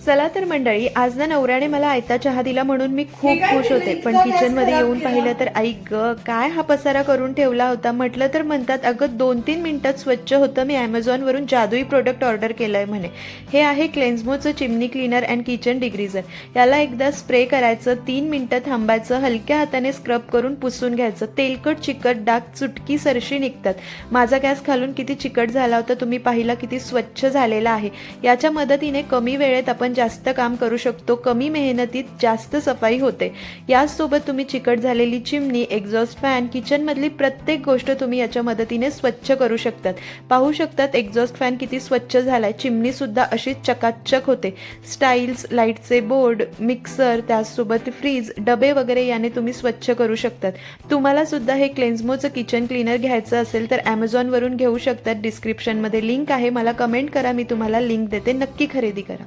चला तर मंडळी, आज ना नवऱ्याने मला आयता चहा दिला म्हणून मी खूप खुश होते. पण किचनमध्ये येऊन पाहिलं तर आई ग, काय हा पसारा करून ठेवला होता. म्हटलं तर म्हणतात अगं 2-3 मिनिटात स्वच्छ होतं. मी ॲमेझॉनवरून जादुई प्रोडक्ट ऑर्डर केलंय म्हणे. हे आहे क्लेन्झमोचं चिमनी क्लीनर अँड किचन डिग्रीजर. याला एकदा स्प्रे करायचं, 3 मिनिटं थांबायचं, हलक्या हाताने स्क्रब करून पुसून घ्यायचं. तेलकट चिकट डाग चुटकी सरशी निघतात. माझा गॅस खालून किती चिकट झाला होता तुम्ही पाहिला, किती स्वच्छ झालेला आहे. याच्या मदतीने कमी वेळेत आपण जास्त काम करू शकतो, कमी मेहनतीत जास्त सफाई होते. याचसोबत तुम्ही चिकट झालेली चिमणी, एक्झॉस्ट फॅन, किचनमधली प्रत्येक गोष्ट तुम्ही याच्या मदतीने स्वच्छ करू शकतात. पाहू शकतात एक्झॉस्ट फॅन किती स्वच्छ झालाय, चिमणीसुद्धा अशीच चकाचक होते. स्टाईल्स, लाईटचे बोर्ड, मिक्सर, त्याचसोबत फ्रीज, डबे वगैरे याने तुम्ही स्वच्छ करू शकतात. तुम्हाला सुद्धा हे क्लेन्झमोचं किचन क्लीनर घ्यायचं असेल तर ॲमेझॉनवरून घेऊ शकतात. डिस्क्रिप्शनमध्ये लिंक आहे, मला कमेंट करा, मी तुम्हाला लिंक देते. नक्की खरेदी करा.